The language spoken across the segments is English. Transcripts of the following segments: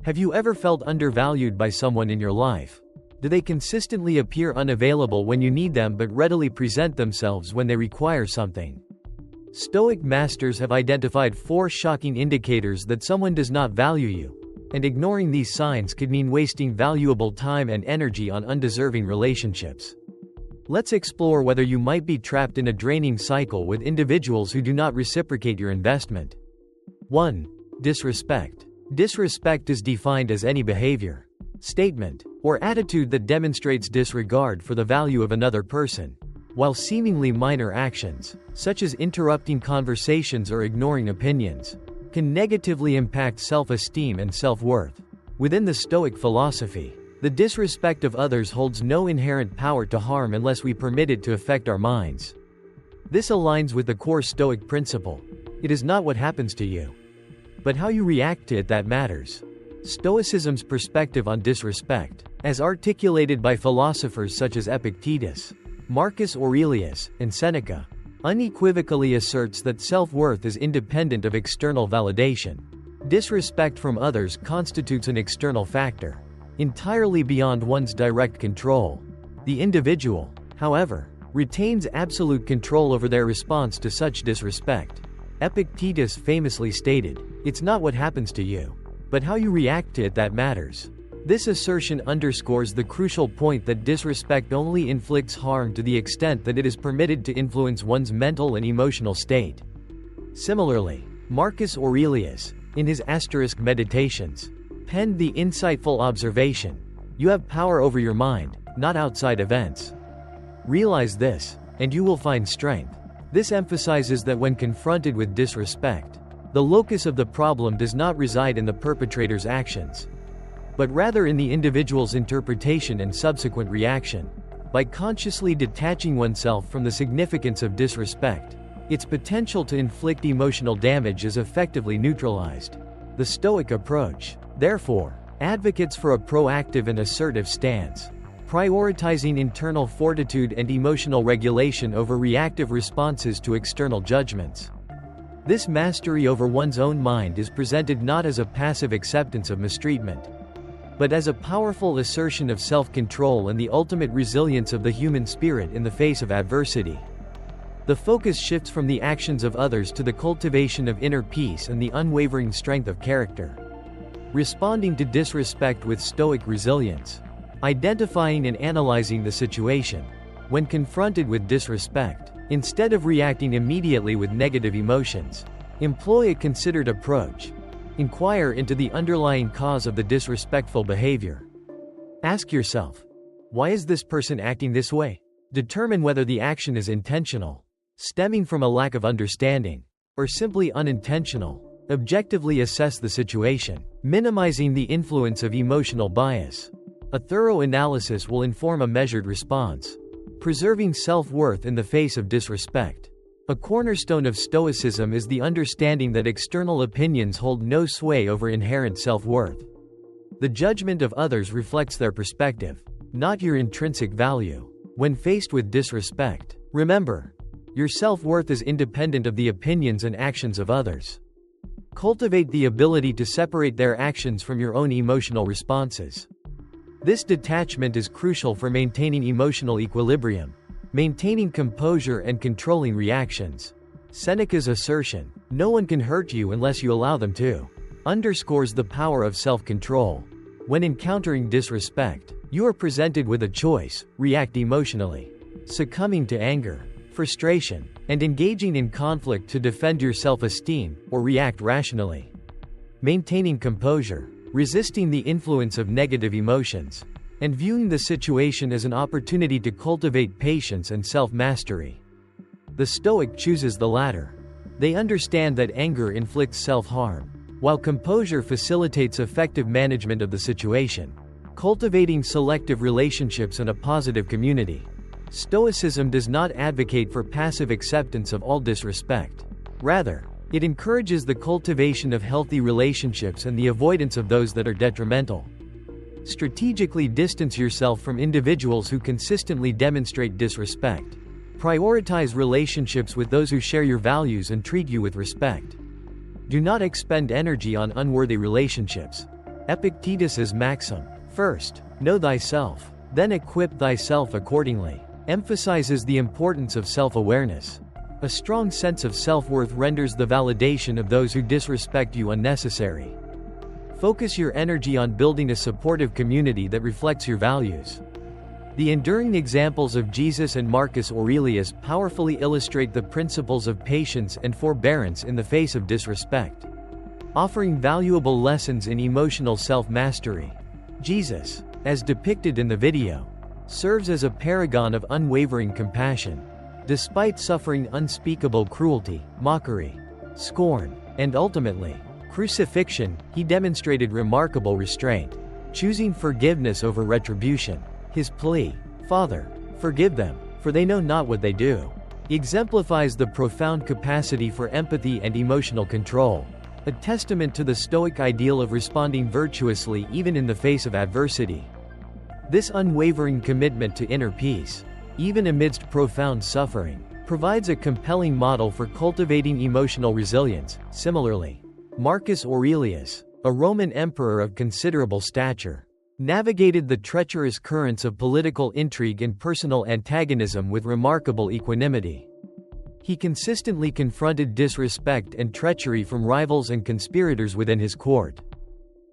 Have you ever felt undervalued by someone in your life? Do they consistently appear unavailable when you need them but readily present themselves when they require something? Stoic masters have identified 4 shocking indicators that someone does not value you, and ignoring these signs could mean wasting valuable time and energy on undeserving relationships. Let's explore whether you might be trapped in a draining cycle with individuals who do not reciprocate your investment. 1. Disrespect. Disrespect is defined as any behavior, statement, or attitude that demonstrates disregard for the value of another person, while seemingly minor actions, such as interrupting conversations or ignoring opinions, can negatively impact self-esteem and self-worth. Within the Stoic philosophy, the disrespect of others holds no inherent power to harm unless we permit it to affect our minds. This aligns with the core Stoic principle: it is not what happens to you, but how you react to it that matters. Stoicism's perspective on disrespect, as articulated by philosophers such as Epictetus, Marcus Aurelius, and Seneca, unequivocally asserts that self-worth is independent of external validation. Disrespect from others constitutes an external factor, entirely beyond one's direct control. The individual, however, retains absolute control over their response to such disrespect. Epictetus famously stated, "It's not what happens to you, but how you react to it that matters." This assertion underscores the crucial point that disrespect only inflicts harm to the extent that it is permitted to influence one's mental and emotional state. Similarly, Marcus Aurelius, in his Meditations, penned the insightful observation, "You have power over your mind, not outside events. Realize this, and you will find strength." This emphasizes that when confronted with disrespect, the locus of the problem does not reside in the perpetrator's actions, but rather in the individual's interpretation and subsequent reaction. By consciously detaching oneself from the significance of disrespect, its potential to inflict emotional damage is effectively neutralized. The Stoic approach, therefore, advocates for a proactive and assertive stance, prioritizing internal fortitude and emotional regulation over reactive responses to external judgments. This mastery over one's own mind is presented not as a passive acceptance of mistreatment, but as a powerful assertion of self-control and the ultimate resilience of the human spirit in the face of adversity. The focus shifts from the actions of others to the cultivation of inner peace and the unwavering strength of character. Responding to disrespect with Stoic resilience. Identifying and analyzing the situation. When confronted with disrespect, instead of reacting immediately with negative emotions, employ a considered approach. Inquire into the underlying cause of the disrespectful behavior. Ask yourself, why is this person acting this way? Determine whether the action is intentional, stemming from a lack of understanding, or simply unintentional. Objectively assess the situation, minimizing the influence of emotional bias. A thorough analysis will inform a measured response. Preserving self-worth in the face of disrespect. A cornerstone of Stoicism is the understanding that external opinions hold no sway over inherent self-worth. The judgment of others reflects their perspective, not your intrinsic value. When faced with disrespect, remember, your self-worth is independent of the opinions and actions of others. Cultivate the ability to separate their actions from your own emotional responses. This detachment is crucial for maintaining emotional equilibrium, maintaining composure and controlling reactions. Seneca's assertion, "No one can hurt you unless you allow them to," underscores the power of self-control. When encountering disrespect, you are presented with a choice: react emotionally, succumbing to anger, frustration, and engaging in conflict to defend your self-esteem, or react rationally. Maintaining composure, resisting the influence of negative emotions, and viewing the situation as an opportunity to cultivate patience and self-mastery. The Stoic chooses the latter. They understand that anger inflicts self-harm, while composure facilitates effective management of the situation, cultivating selective relationships and a positive community. Stoicism does not advocate for passive acceptance of all disrespect. Rather, it encourages the cultivation of healthy relationships and the avoidance of those that are detrimental. Strategically distance yourself from individuals who consistently demonstrate disrespect. Prioritize relationships with those who share your values and treat you with respect. Do not expend energy on unworthy relationships. Epictetus's maxim, "First, know thyself, then equip thyself accordingly," emphasizes the importance of self-awareness. A strong sense of self-worth renders the validation of those who disrespect you unnecessary. Focus your energy on building a supportive community that reflects your values. The enduring examples of Jesus and Marcus Aurelius powerfully illustrate the principles of patience and forbearance in the face of disrespect, offering valuable lessons in emotional self-mastery. Jesus, as depicted in the video, serves as a paragon of unwavering compassion. Despite suffering unspeakable cruelty, mockery, scorn, and ultimately, crucifixion, he demonstrated remarkable restraint, choosing forgiveness over retribution. His plea, "Father, forgive them, for they know not what they do," exemplifies the profound capacity for empathy and emotional control, a testament to the Stoic ideal of responding virtuously even in the face of adversity. This unwavering commitment to inner peace, even amidst profound suffering, provides a compelling model for cultivating emotional resilience. Similarly, Marcus Aurelius, a Roman emperor of considerable stature, navigated the treacherous currents of political intrigue and personal antagonism with remarkable equanimity. He consistently confronted disrespect and treachery from rivals and conspirators within his court.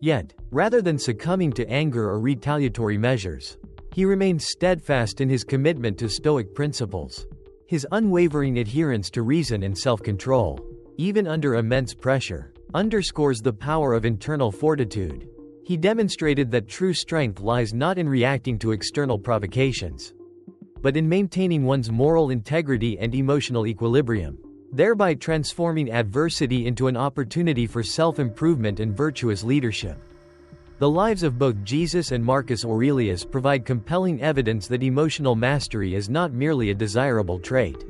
Yet, rather than succumbing to anger or retaliatory measures, he remained steadfast in his commitment to Stoic principles. His unwavering adherence to reason and self-control, even under immense pressure, underscores the power of internal fortitude. He demonstrated that true strength lies not in reacting to external provocations, but in maintaining one's moral integrity and emotional equilibrium, thereby transforming adversity into an opportunity for self-improvement and virtuous leadership. The lives of both Jesus and Marcus Aurelius provide compelling evidence that emotional mastery is not merely a desirable trait,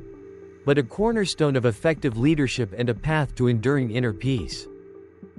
but a cornerstone of effective leadership and a path to enduring inner peace.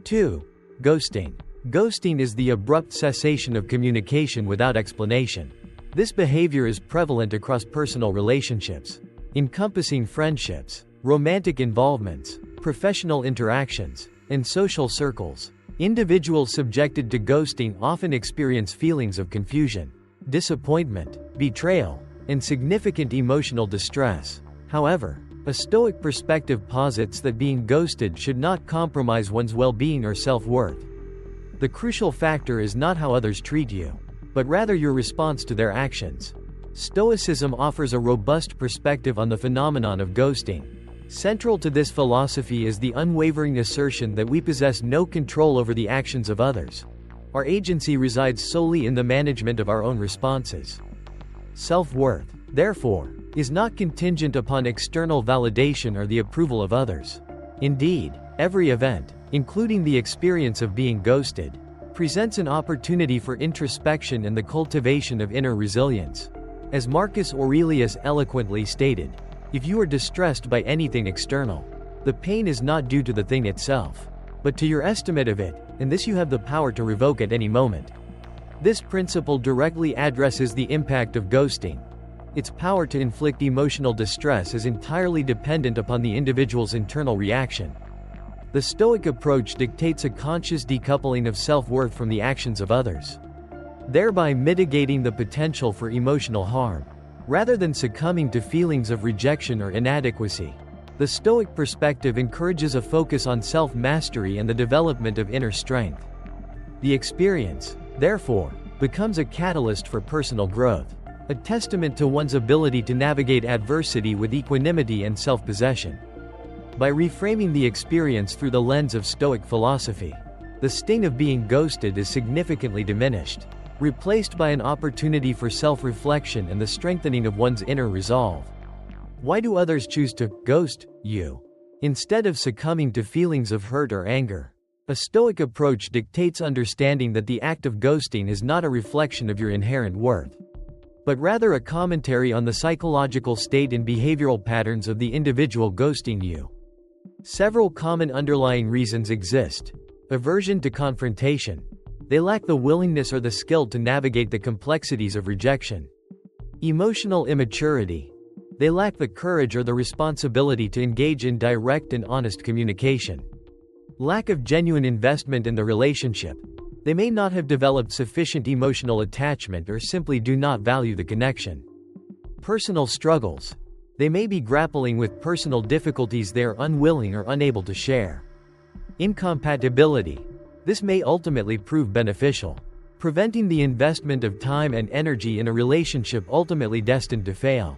2. Ghosting. Ghosting is the abrupt cessation of communication without explanation. This behavior is prevalent across personal relationships, encompassing friendships, romantic involvements, professional interactions, and social circles. Individuals subjected to ghosting often experience feelings of confusion, disappointment, betrayal, and significant emotional distress. However, a Stoic perspective posits that being ghosted should not compromise one's well-being or self-worth. The crucial factor is not how others treat you, but rather your response to their actions. Stoicism offers a robust perspective on the phenomenon of ghosting. Central to this philosophy is the unwavering assertion that we possess no control over the actions of others. Our agency resides solely in the management of our own responses. Self-worth, therefore, is not contingent upon external validation or the approval of others. Indeed, every event, including the experience of being ghosted, presents an opportunity for introspection and the cultivation of inner resilience. As Marcus Aurelius eloquently stated, "If you are distressed by anything external, the pain is not due to the thing itself, but to your estimate of it, and this you have the power to revoke at any moment." This principle directly addresses the impact of ghosting. Its power to inflict emotional distress is entirely dependent upon the individual's internal reaction. The Stoic approach dictates a conscious decoupling of self-worth from the actions of others, thereby mitigating the potential for emotional harm. Rather than succumbing to feelings of rejection or inadequacy, the Stoic perspective encourages a focus on self-mastery and the development of inner strength. The experience, therefore, becomes a catalyst for personal growth, a testament to one's ability to navigate adversity with equanimity and self-possession. By reframing the experience through the lens of Stoic philosophy, the sting of being ghosted is significantly diminished, replaced by an opportunity for self-reflection and the strengthening of one's inner resolve. Why do others choose to ghost you instead of succumbing to feelings of hurt or anger? A Stoic approach dictates understanding that the act of ghosting is not a reflection of your inherent worth, but rather a commentary on the psychological state and behavioral patterns of the individual ghosting you. Several common underlying reasons exist. Aversion to confrontation. They lack the willingness or the skill to navigate the complexities of rejection. Emotional immaturity. They lack the courage or the responsibility to engage in direct and honest communication. Lack of genuine investment in the relationship. They may not have developed sufficient emotional attachment or simply do not value the connection. Personal struggles. They may be grappling with personal difficulties they are unwilling or unable to share. Incompatibility. This may ultimately prove beneficial, preventing the investment of time and energy in a relationship ultimately destined to fail.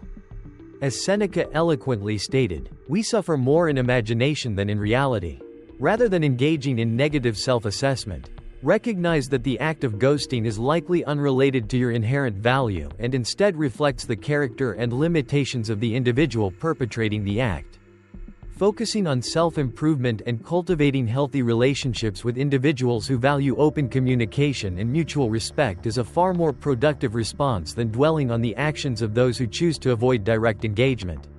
As Seneca eloquently stated, we suffer more in imagination than in reality. Rather than engaging in negative self-assessment, recognize that the act of ghosting is likely unrelated to your inherent value and instead reflects the character and limitations of the individual perpetrating the act. Focusing on self-improvement and cultivating healthy relationships with individuals who value open communication and mutual respect is a far more productive response than dwelling on the actions of those who choose to avoid direct engagement.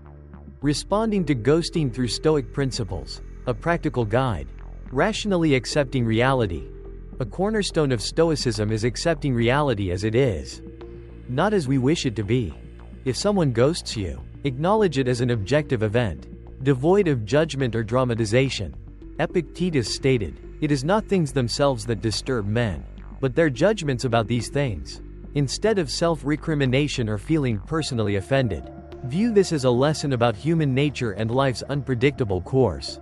Responding to ghosting through Stoic principles. A practical guide. Rationally accepting reality. A cornerstone of Stoicism is accepting reality as it is, not as we wish it to be. If someone ghosts you, acknowledge it as an objective event, devoid of judgment or dramatization. Epictetus stated, "It is not things themselves that disturb men, but their judgments about these things." Instead of self-recrimination or feeling personally offended, view this as a lesson about human nature and life's unpredictable course.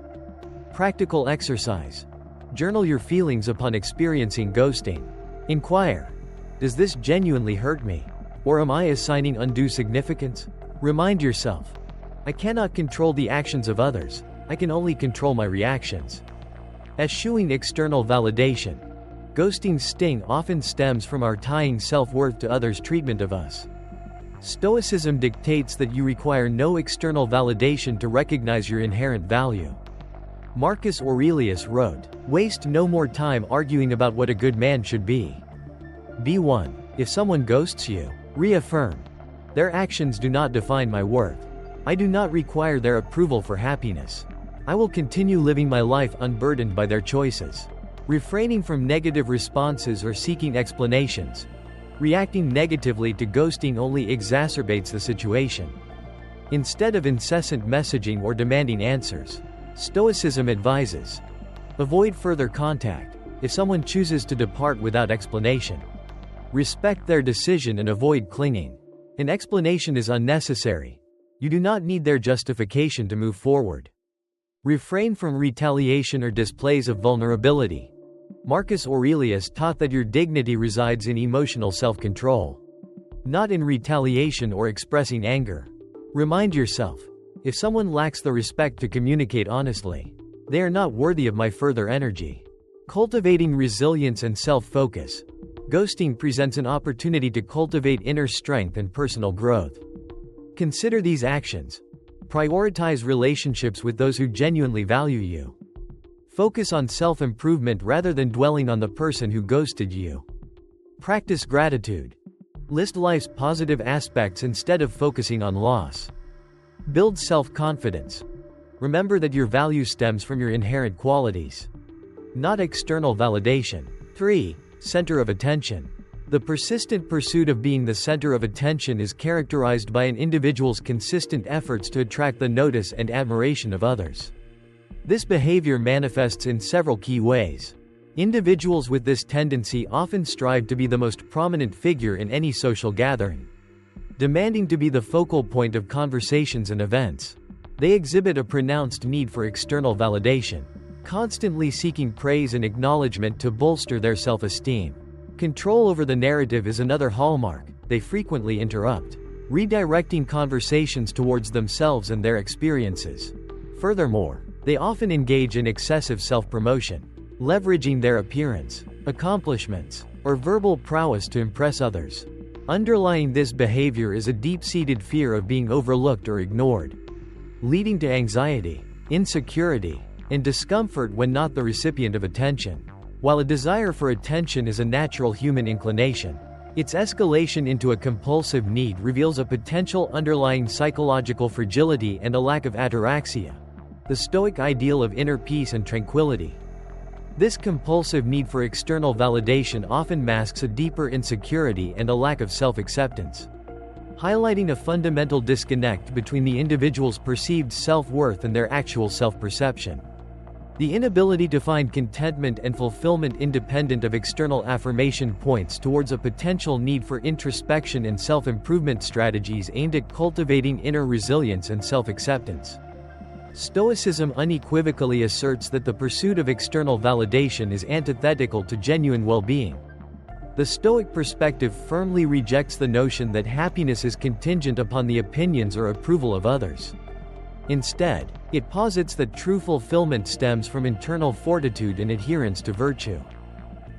Practical exercise. Journal your feelings upon experiencing ghosting. Inquire, does this genuinely hurt me? Or am I assigning undue significance? Remind yourself, I cannot control the actions of others, I can only control my reactions. Eschewing external validation. Ghosting's sting often stems from our tying self-worth to others' treatment of us. Stoicism dictates that you require no external validation to recognize your inherent value. Marcus Aurelius wrote, "Waste no more time arguing about what a good man should be." B1. If someone ghosts you, reaffirm, their actions do not define my worth. I do not require their approval for happiness. I will continue living my life unburdened by their choices. Refraining from negative responses or seeking explanations. Reacting negatively to ghosting only exacerbates the situation. Instead of incessant messaging or demanding answers, Stoicism advises, avoid further contact. If someone chooses to depart without explanation, respect their decision and avoid clinging. An explanation is unnecessary. You do not need their justification to move forward. Refrain from retaliation or displays of vulnerability. Marcus Aurelius taught that your dignity resides in emotional self-control, not in retaliation or expressing anger. Remind yourself, if someone lacks the respect to communicate honestly, they are not worthy of my further energy. Cultivating resilience and self-focus. Ghosting presents an opportunity to cultivate inner strength and personal growth. Consider these actions. Prioritize relationships with those who genuinely value you. Focus on self-improvement rather than dwelling on the person who ghosted you. Practice gratitude. List life's positive aspects instead of focusing on loss. Build self-confidence. Remember that your value stems from your inherent qualities, not external validation. 3. Center of attention. The persistent pursuit of being the center of attention is characterized by an individual's consistent efforts to attract the notice and admiration of others. This behavior manifests in several key ways. Individuals with this tendency often strive to be the most prominent figure in any social gathering, demanding to be the focal point of conversations and events. They exhibit a pronounced need for external validation, constantly seeking praise and acknowledgement to bolster their self-esteem. Control over the narrative is another hallmark. They frequently interrupt, redirecting conversations towards themselves and their experiences. Furthermore, they often engage in excessive self-promotion, leveraging their appearance, accomplishments, or verbal prowess to impress others. Underlying this behavior is a deep-seated fear of being overlooked or ignored, leading to anxiety, insecurity, and discomfort when not the recipient of attention. While a desire for attention is a natural human inclination, its escalation into a compulsive need reveals a potential underlying psychological fragility and a lack of ataraxia, the Stoic ideal of inner peace and tranquility. This compulsive need for external validation often masks a deeper insecurity and a lack of self-acceptance, highlighting a fundamental disconnect between the individual's perceived self-worth and their actual self-perception. The inability to find contentment and fulfillment independent of external affirmation points towards a potential need for introspection and self-improvement strategies aimed at cultivating inner resilience and self-acceptance. Stoicism unequivocally asserts that the pursuit of external validation is antithetical to genuine well-being. The Stoic perspective firmly rejects the notion that happiness is contingent upon the opinions or approval of others. Instead, it posits that true fulfillment stems from internal fortitude and adherence to virtue.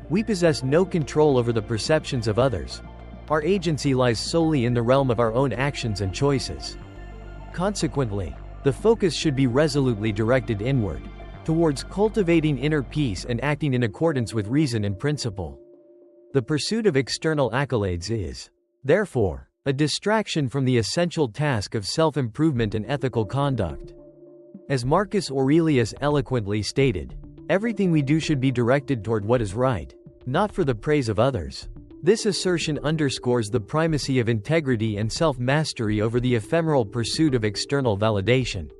We possess no control over the perceptions of others. Our agency lies solely in the realm of our own actions and choices. Consequently, the focus should be resolutely directed inward, towards cultivating inner peace and acting in accordance with reason and principle. The pursuit of external accolades is, therefore, a distraction from the essential task of self-improvement and ethical conduct. As Marcus Aurelius eloquently stated, everything we do should be directed toward what is right, not for the praise of others. This assertion underscores the primacy of integrity and self-mastery over the ephemeral pursuit of external validation.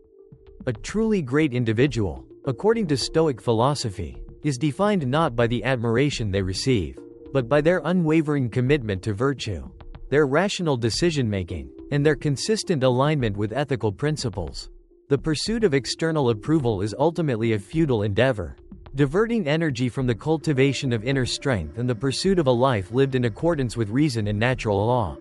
A truly great individual, according to Stoic philosophy, is defined not by the admiration they receive, but by their unwavering commitment to virtue, their rational decision-making, and their consistent alignment with ethical principles. The pursuit of external approval is ultimately a futile endeavor, diverting energy from the cultivation of inner strength and the pursuit of a life lived in accordance with reason and natural law.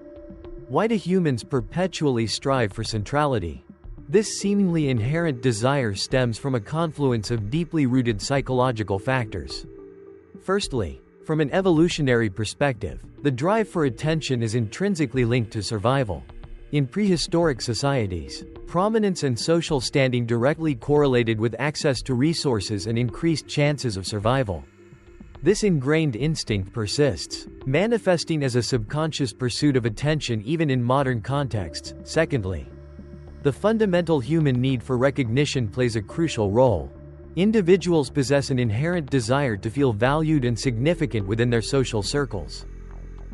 Why do humans perpetually strive for centrality? This seemingly inherent desire stems from a confluence of deeply rooted psychological factors. Firstly, from an evolutionary perspective, the drive for attention is intrinsically linked to survival. In prehistoric societies, prominence and social standing directly correlated with access to resources and increased chances of survival. This ingrained instinct persists, manifesting as a subconscious pursuit of attention even in modern contexts. Secondly, the fundamental human need for recognition plays a crucial role. Individuals possess an inherent desire to feel valued and significant within their social circles.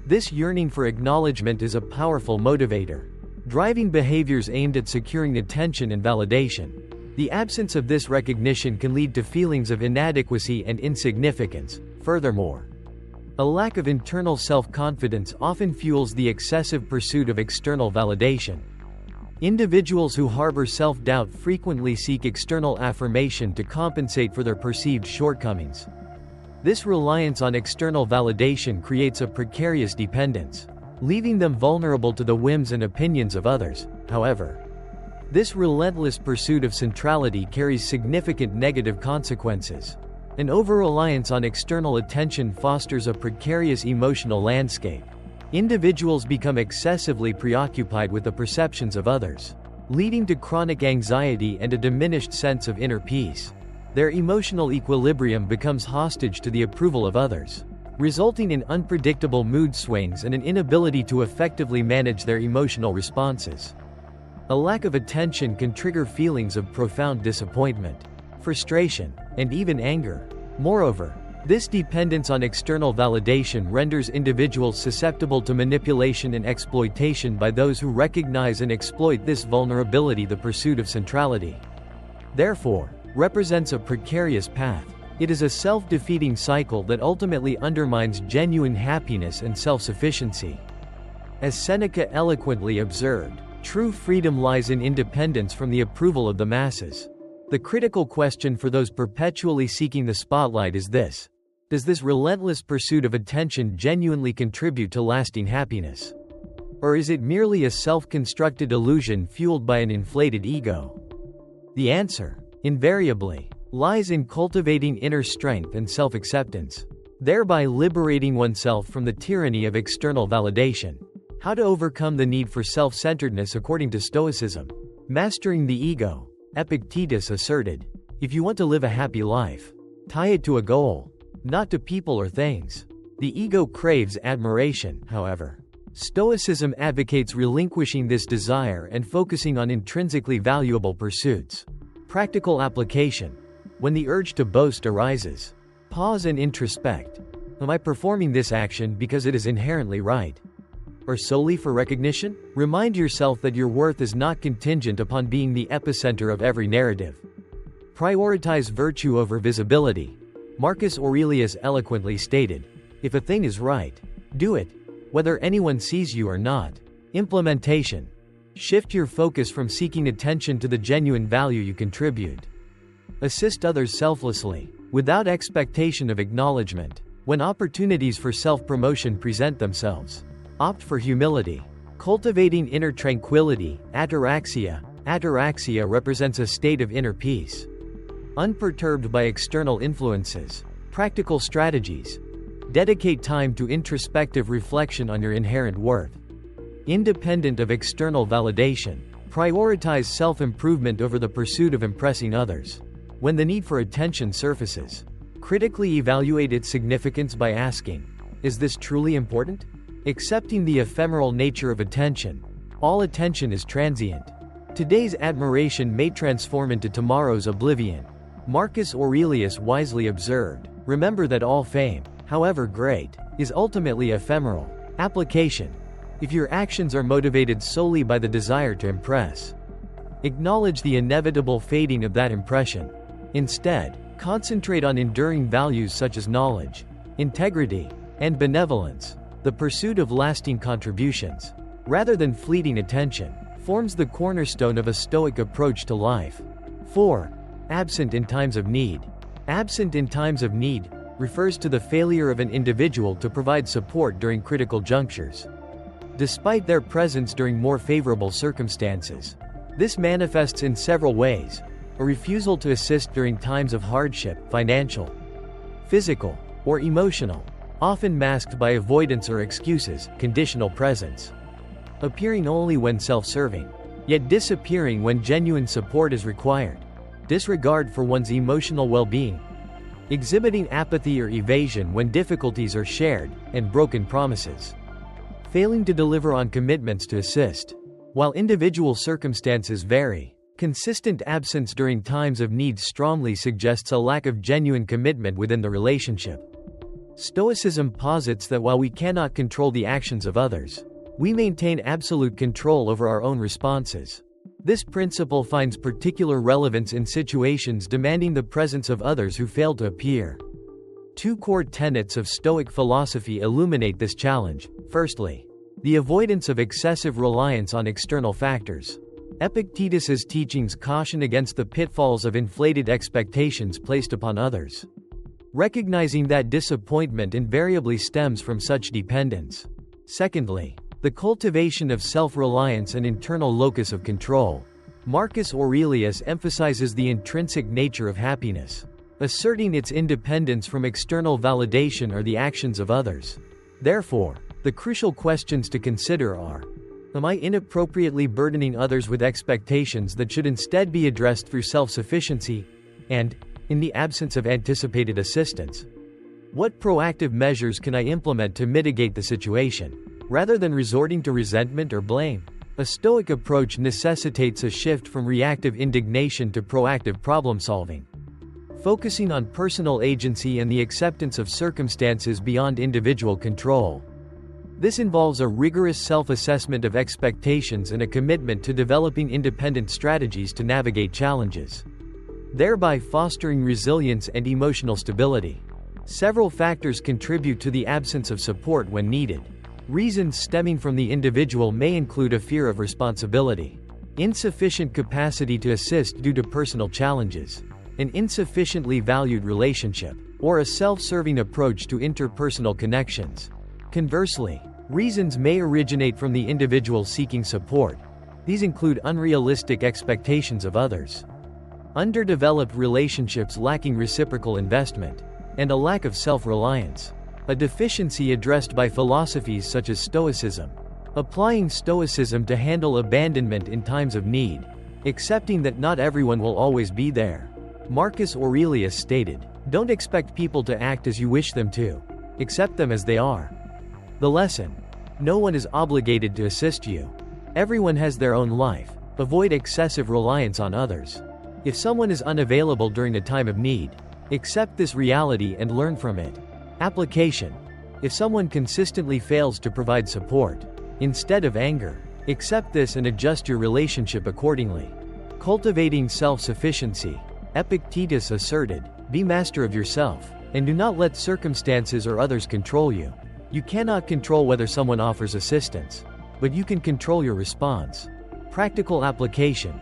This yearning for acknowledgement is a powerful motivator, driving behaviors aimed at securing attention and validation. The absence of this recognition can lead to feelings of inadequacy and insignificance. Furthermore, a lack of internal self-confidence often fuels the excessive pursuit of external validation. Individuals who harbor self-doubt frequently seek external affirmation to compensate for their perceived shortcomings. This reliance on external validation creates a precarious dependence, leaving them vulnerable to the whims and opinions of others. However, this relentless pursuit of centrality carries significant negative consequences. An over-reliance on external attention fosters a precarious emotional landscape. Individuals become excessively preoccupied with the perceptions of others, leading to chronic anxiety and a diminished sense of inner peace. Their emotional equilibrium becomes hostage to the approval of others, resulting in unpredictable mood swings and an inability to effectively manage their emotional responses. A lack of attention can trigger feelings of profound disappointment, frustration, and even anger. Moreover, this dependence on external validation renders individuals susceptible to manipulation and exploitation by those who recognize and exploit this vulnerability. The pursuit of centrality, therefore, represents a precarious path. It is a self-defeating cycle that ultimately undermines genuine happiness and self-sufficiency. As Seneca eloquently observed, true freedom lies in independence from the approval of the masses. The critical question for those perpetually seeking the spotlight is this: does this relentless pursuit of attention genuinely contribute to lasting happiness? Or is it merely a self-constructed illusion fueled by an inflated ego? The answer, invariably, lies in cultivating inner strength and self-acceptance, thereby liberating oneself from the tyranny of external validation. How to overcome the need for self-centeredness according to Stoicism. Mastering the ego. Epictetus asserted, if you want to live a happy life, tie it to a goal, not to people or things. The ego craves admiration, however. Stoicism advocates relinquishing this desire and focusing on intrinsically valuable pursuits. Practical application. When the urge to boast arises, pause and introspect. Am I performing this action because it is inherently right? Or solely for recognition? Remind yourself that your worth is not contingent upon being the epicenter of every narrative. Prioritize virtue over visibility. Marcus Aurelius eloquently stated, "If a thing is right, do it, whether anyone sees you or not." Implementation. Shift your focus from seeking attention to the genuine value you contribute. Assist others selflessly, without expectation of acknowledgement. When opportunities for self-promotion present themselves, opt for humility. Cultivating inner tranquility, ataraxia. Ataraxia represents a state of inner peace, unperturbed by external influences. Practical strategies. Dedicate time to introspective reflection on your inherent worth. Independent of external validation. Prioritize self-improvement over the pursuit of impressing others. When the need for attention surfaces, critically evaluate its significance by asking, "Is this truly important?" Accepting the ephemeral nature of attention. All attention is transient. Today's admiration may transform into tomorrow's oblivion. Marcus Aurelius wisely observed, "Remember that all fame, however great, is ultimately ephemeral." Application. If your actions are motivated solely by the desire to impress, acknowledge the inevitable fading of that impression. Instead, concentrate on enduring values such as knowledge, integrity, and benevolence. The pursuit of lasting contributions, rather than fleeting attention, forms the cornerstone of a Stoic approach to life. 4. Absent in times of need. Absent in times of need refers to the failure of an individual to provide support during critical junctures, despite their presence during more favorable circumstances. This manifests in several ways: a refusal to assist during times of hardship, financial, physical, or emotional, often masked by avoidance or excuses, conditional presence, appearing only when self-serving, yet disappearing when genuine support is required, disregard for one's emotional well-being, exhibiting apathy or evasion when difficulties are shared, and broken promises, failing to deliver on commitments to assist. While individual circumstances vary, consistent absence during times of need strongly suggests a lack of genuine commitment within the relationship. Stoicism posits that while we cannot control the actions of others, we maintain absolute control over our own responses. This principle finds particular relevance in situations demanding the presence of others who fail to appear. Two core tenets of Stoic philosophy illuminate this challenge. Firstly, the avoidance of excessive reliance on external factors. Epictetus's teachings caution against the pitfalls of inflated expectations placed upon others, recognizing that disappointment invariably stems from such dependence. Secondly, the cultivation of self-reliance and internal locus of control. Marcus Aurelius emphasizes the intrinsic nature of happiness, asserting its independence from external validation or the actions of others. Therefore, the crucial questions to consider are: am I inappropriately burdening others with expectations that should instead be addressed through self-sufficiency? And, in the absence of anticipated assistance, what proactive measures can I implement to mitigate the situation, rather than resorting to resentment or blame? A Stoic approach necessitates a shift from reactive indignation to proactive problem-solving, focusing on personal agency and the acceptance of circumstances beyond individual control. This involves a rigorous self-assessment of expectations and a commitment to developing independent strategies to navigate challenges, thereby fostering resilience and emotional stability. Several factors contribute to the absence of support when needed. Reasons stemming from the individual may include a fear of responsibility, insufficient capacity to assist due to personal challenges, an insufficiently valued relationship, or a self-serving approach to interpersonal connections. Conversely, reasons may originate from the individual seeking support. These include unrealistic expectations of others, underdeveloped relationships lacking reciprocal investment, and a lack of self-reliance, a deficiency addressed by philosophies such as Stoicism. Applying Stoicism to handle abandonment in times of need, accepting that not everyone will always be there. Marcus Aurelius stated, "Don't expect people to act as you wish them to. Accept them as they are." The lesson: no one is obligated to assist you. Everyone has their own life. Avoid excessive reliance on others. If someone is unavailable during a time of need, accept this reality and learn from it. Application: if someone consistently fails to provide support, instead of anger, accept this and adjust your relationship accordingly. Cultivating self-sufficiency. Epictetus asserted, "Be master of yourself, and do not let circumstances or others control you." You cannot control whether someone offers assistance, but you can control your response. Practical application.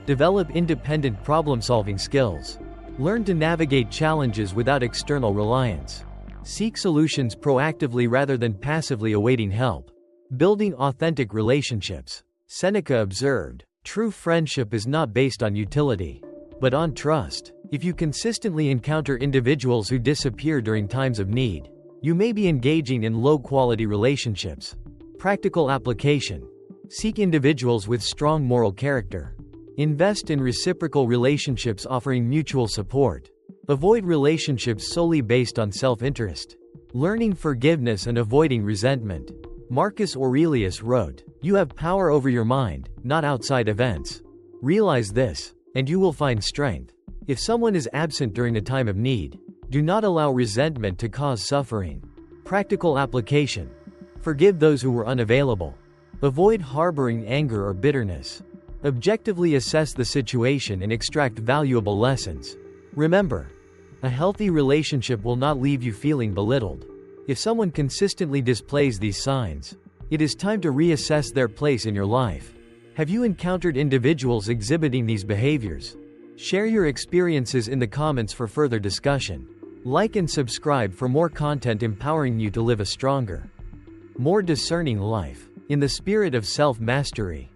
Develop independent problem-solving skills. Learn to navigate challenges without external reliance. Seek solutions proactively rather than passively awaiting help. Building authentic relationships. Seneca observed, "True friendship is not based on utility, but on trust." If you consistently encounter individuals who disappear during times of need, you may be engaging in low-quality relationships. Practical application. Seek individuals with strong moral character. Invest in reciprocal relationships offering mutual support. Avoid relationships solely based on self-interest. Learning forgiveness and avoiding resentment. Marcus Aurelius wrote, "You have power over your mind, not outside events. Realize this, and you will find strength." If someone is absent during a time of need, do not allow resentment to cause suffering. Practical application. Forgive those who were unavailable. Avoid harboring anger or bitterness. Objectively assess the situation and extract valuable lessons. Remember, a healthy relationship will not leave you feeling belittled. If someone consistently displays these signs, it is time to reassess their place in your life. Have you encountered individuals exhibiting these behaviors? Share your experiences in the comments for further discussion. Like and subscribe for more content empowering you to live a stronger, more discerning life. In the spirit of self-mastery,